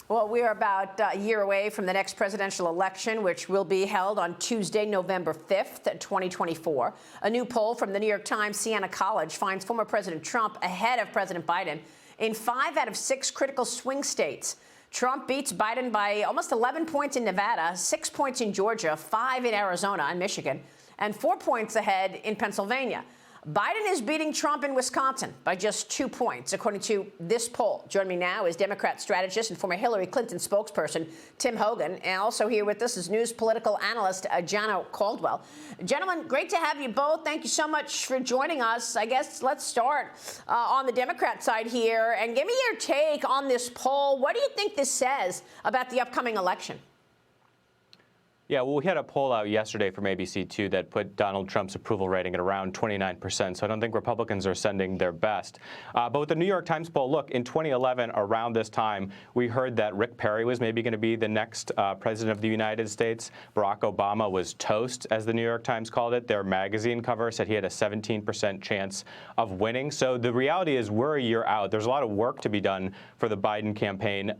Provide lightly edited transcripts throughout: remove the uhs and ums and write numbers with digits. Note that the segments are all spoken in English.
Well, we are about a year away from the next presidential election, which will be held on Tuesday, November 5th, 2024. A new poll from the New York Times Siena College finds former President Trump ahead of President Biden in 5 out of 6 critical swing states. Trump beats Biden by almost 11 points in Nevada, 6 points in Georgia, 5 in Arizona and Michigan, and 4 points ahead in Pennsylvania. Biden is beating Trump in Wisconsin by just 2 points, according to this poll. Joining me now is Democrat strategist and former Hillary Clinton spokesperson Tim Hogan, and also here with us is news political analyst Gianno Caldwell. Gentlemen, great to have you both. Thank you so much for joining us. I guess let's start on the Democrat side here and give me your take on this poll. What do you think this says about the upcoming election? Yeah, well, we had a poll out yesterday from ABC2 that put Donald Trump's approval rating at around 29%, so I don't think Republicans are sending their best. But with the New York Times poll, look, in 2011, around this time, we heard that Rick Perry was maybe going to be the next president of the United States. Barack Obama was toast, as the New York Times called it. Their magazine cover said he had a 17% chance of winning. So the reality is we're a year out. There's a lot of work to be done for the Biden campaign.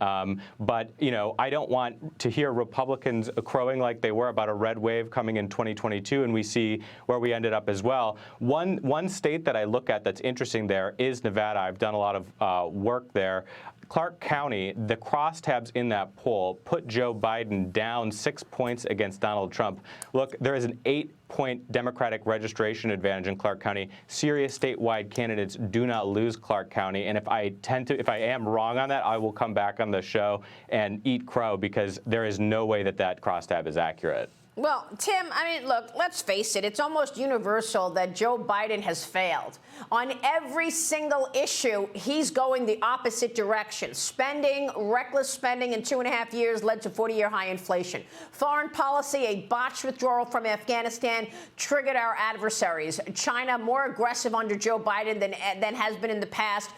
But, you know, I don't want to hear Republicans crowing like they were about a red wave coming in 2022, and we see where we ended up as well. One state that I look at that's interesting there is Nevada. I've done a lot of work there. Clark County, the crosstabs in that poll put Joe Biden down 6 points against Donald Trump. Look, there is an 8-point Democratic registration advantage in Clark County. Serious statewide candidates do not lose Clark County. And if I am wrong on that, I will come back on the show and eat crow, because there is no way that that crosstab is accurate. Well, Tim, I mean, look, let's face it. It's almost universal that Joe Biden has failed. On every single issue, he's going the opposite direction. Spending, reckless spending in 2.5 years led to 40-year high inflation. Foreign policy, a botched withdrawal from Afghanistan, triggered our adversaries. China, more aggressive under Joe Biden than has been in the past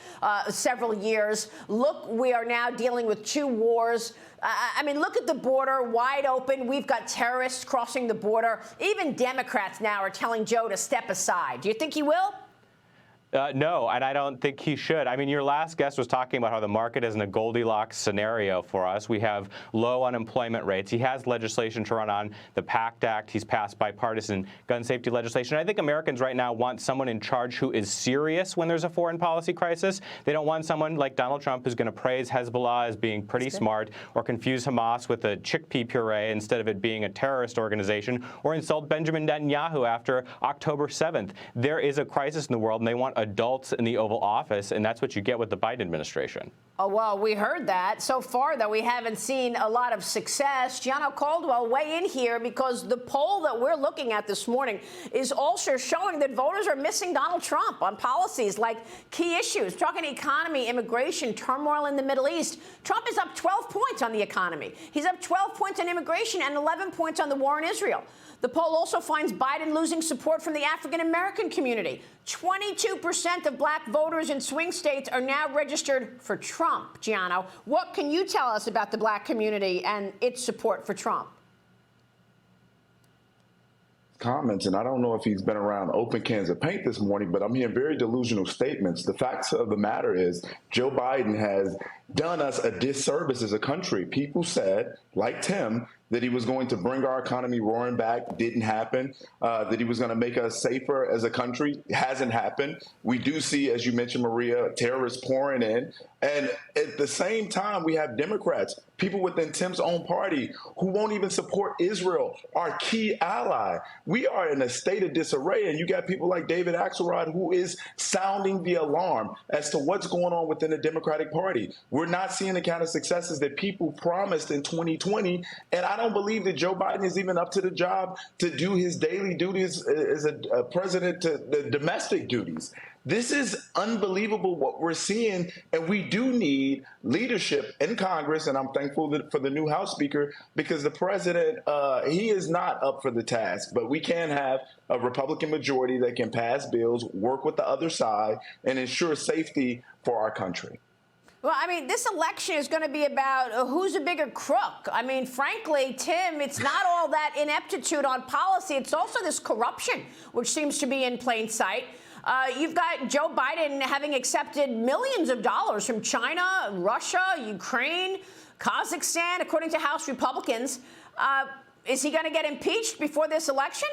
several years. Look, we are now dealing with 2 wars. I mean, look at the border, wide open. We've got terrorists crossing the border. Even Democrats now are telling Joe to step aside. Do you think he will? No, and I don't think he should. I mean, your last guest was talking about how the market is in a Goldilocks scenario for us. We have low unemployment rates. He has legislation to run on, the PACT Act. He's passed bipartisan gun safety legislation. I think Americans right now want someone in charge who is serious when there's a foreign policy crisis. They don't want someone like Donald Trump who's going to praise Hezbollah as being pretty smart, or confuse Hamas with a chickpea puree instead of it being a terrorist organization, or insult Benjamin Netanyahu after October 7th. There is a crisis in the world, and they want adults in the Oval Office, and that's what you get with the Biden administration. Oh, well, we heard that. So far, though, we haven't seen a lot of success. Gianno Caldwell, weigh in here, because the poll that we're looking at this morning is also showing that voters are missing Donald Trump on policies like key issues, talking economy, immigration, turmoil in the Middle East. Trump is up 12 points on the economy. He's up 12 points on immigration and 11 points on the war in Israel. The poll also finds Biden losing support from the African-American community. 22% of black voters in swing states are now registered for Trump. Gianno, what can you tell us about the black community and its support for Trump? Comments, and I don't know if he's been around open cans of paint this morning, but I'm hearing very delusional statements. The facts of the matter is Joe Biden has done us a disservice as a country. People said, like Tim, that he was going to bring our economy roaring back. Didn't happen. That he was going to make us safer as a country. Hasn't happened. We do see, as you mentioned, Maria, terrorists pouring in. And at the same time, we have Democrats, people within Tim's own party, who won't even support Israel, our key ally. We are in a state of disarray, and you got people like David Axelrod, who is sounding the alarm as to what's going on within the Democratic Party. We're not seeing the kind of successes that people promised in 2020, and I don't believe that Joe Biden is even up to the job to do his daily duties as a president, to the domestic duties. This is unbelievable what we're seeing, and we do need leadership in Congress, and I'm thankful for the new House Speaker, because the president, he is not up for the task, but we can have a Republican majority that can pass bills, work with the other side, and ensure safety for our country. Well, I mean, this election is going to be about who's a bigger crook. I mean, frankly, Tim, it's not all that ineptitude on policy. It's also this corruption, which seems to be in plain sight. You've got Joe Biden having accepted millions of dollars from China, Russia, Ukraine, Kazakhstan, according to House Republicans, is he going to get impeached before this election?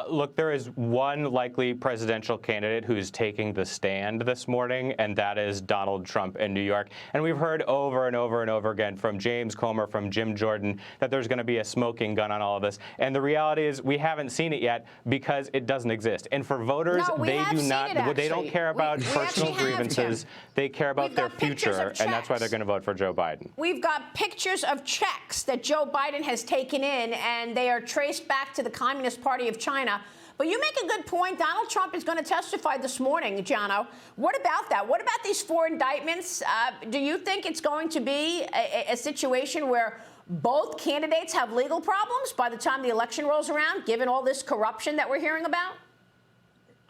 Look, there is one likely presidential candidate who's taking the stand this morning, and that is Donald Trump in New York. And we've heard over and over and over again from James Comer, from Jim Jordan, that there's going to be a smoking gun on all of this. And the reality is we haven't seen it yet because it doesn't exist. And for voters, they do not, they don't care about personal grievances. They care about their future, and that's why they're going to vote for Joe Biden. We've got pictures of checks that Joe Biden has taken in, and they are traced back to the Communist Party of China. But you make a good point. Donald Trump is going to testify this morning, Gianno. What about that? What about these 4 indictments? Do you think it's going to be a situation where both candidates have legal problems by the time the election rolls around, given all this corruption that we're hearing about?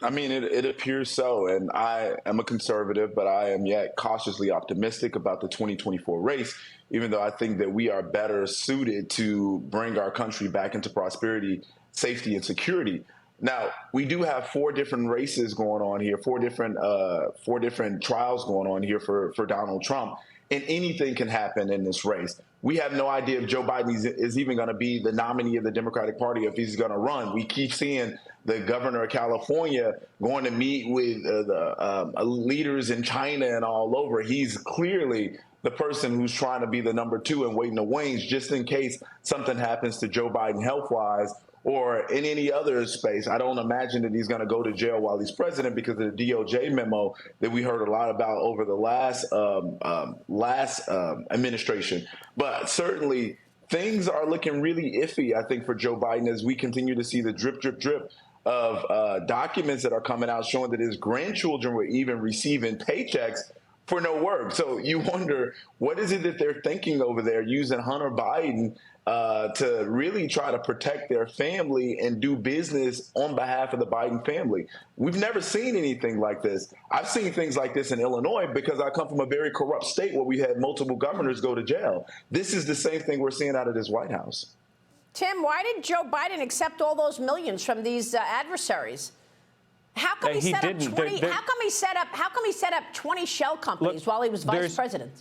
I mean, it appears so, and I am a conservative, but I am yet cautiously optimistic about the 2024 race, even though I think that we are better suited to bring our country back into prosperity, safety, and security. Now, we do have 4 different races going on here, 4 different trials going on here for Donald Trump, and anything can happen in this race. We have no idea if Joe Biden is even going to be the nominee of the Democratic Party, if he's going to run. We keep seeing the governor of California going to meet with the leaders in China and all over. He's clearly the person who's trying to be the number 2 and waiting the wings just in case something happens to Joe Biden health-wise or in any other space. I don't imagine that he's going to go to jail while he's president because of the DOJ memo that we heard a lot about over the last administration. But certainly things are looking really iffy, I think, for Joe Biden as we continue to see the drip, drip, drip of documents that are coming out showing that his grandchildren were even receiving paychecks for no work. So you wonder, what is it that they're thinking over there using Hunter Biden to really try to protect their family and do business on behalf of the Biden family? We've never seen anything like this. I've seen things like this in Illinois because I come from a very corrupt state where we had multiple governors go to jail. This is the same thing we're seeing out of this White House. Tim, why did Joe Biden accept all those millions from these adversaries? How come he set up 20? How come he set up 20 shell companies while he was vice president?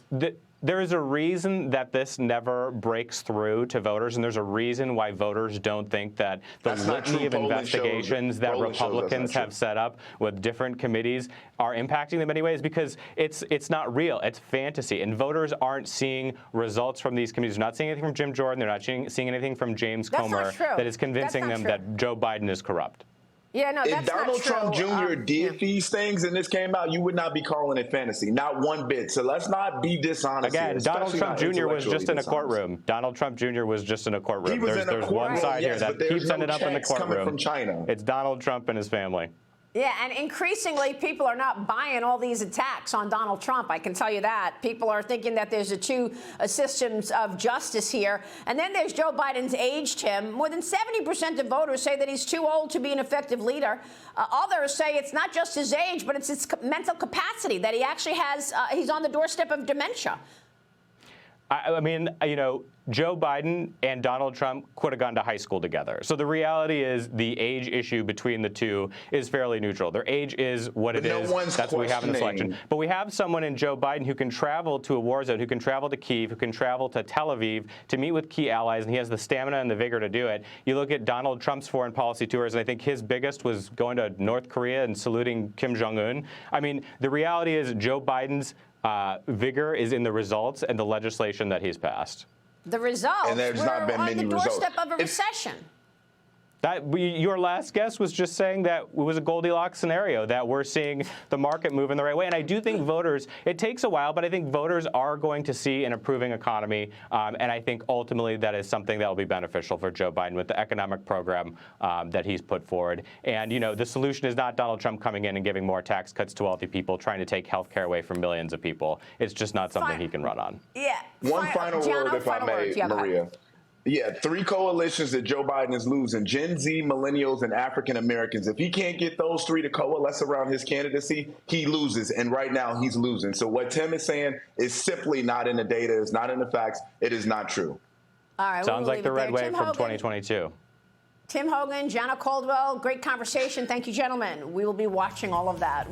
There is a reason that this never breaks through to voters, and there's a reason why voters don't think that the litany of investigations that Republicans have set up with different committees are impacting them in many ways, because it's not real. It's fantasy, and voters aren't seeing results from these committees. They're not seeing anything from Jim Jordan. They're not seeing anything from James Comer that is convincing them that Joe Biden is corrupt. Yeah, no, that's if Donald Trump Jr. did these things and this came out, you would not be calling it fantasy. Not one bit. So let's not be dishonest. Again, Donald Trump Jr. was just in a courtroom. Donald Trump Jr. was just in a courtroom. There's one side here that keeps ending up in the courtroom. From China. It's Donald Trump and his family. Yeah, and increasingly, people are not buying all these attacks on Donald Trump. I can tell you that. People are thinking that there's two systems of justice here. And then there's Joe Biden's age, Tim. More than 70% of voters say that he's too old to be an effective leader. Others say it's not just his age, but it's his mental capacity, that he actually has, he's on the doorstep of dementia. I mean, you know, Joe Biden and Donald Trump could have gone to high school together. So the reality is the age issue between the two is fairly neutral. Their age is what it is. That's what we have in this election. But we have someone in Joe Biden who can travel to a war zone, who can travel to Kyiv, who can travel to Tel Aviv to meet with key allies, and he has the stamina and the vigor to do it. You look at Donald Trump's foreign policy tours, and I think his biggest was going to North Korea and saluting Kim Jong-un. I mean, the reality is Joe Biden's vigor is in the results and the legislation that he's passed. The results and there's not been many on the doorstep of a recession. Your last guess was just saying that it was a Goldilocks scenario, that we're seeing the market move in the right way. And I do think voters, it takes a while, but I think voters are going to see an improving economy. And I think ultimately that is something that will be beneficial for Joe Biden with the economic program that he's put forward. And, you know, the solution is not Donald Trump coming in and giving more tax cuts to wealthy people, trying to take health care away from millions of people. It's just not something he can run on. Yeah. One final word, if I may, Maria. Yeah, 3 coalitions that Joe Biden is losing: Gen Z, millennials, and African Americans. If he can't get those 3 to coalesce around his candidacy, he loses. And right now he's losing. So what Tim is saying is simply not in the data. It's not in the facts. It is not true. All right. Sounds like the red wave from 2022. Tim Hogan, Gianno Caldwell, great conversation. Thank you, gentlemen. We will be watching all of that.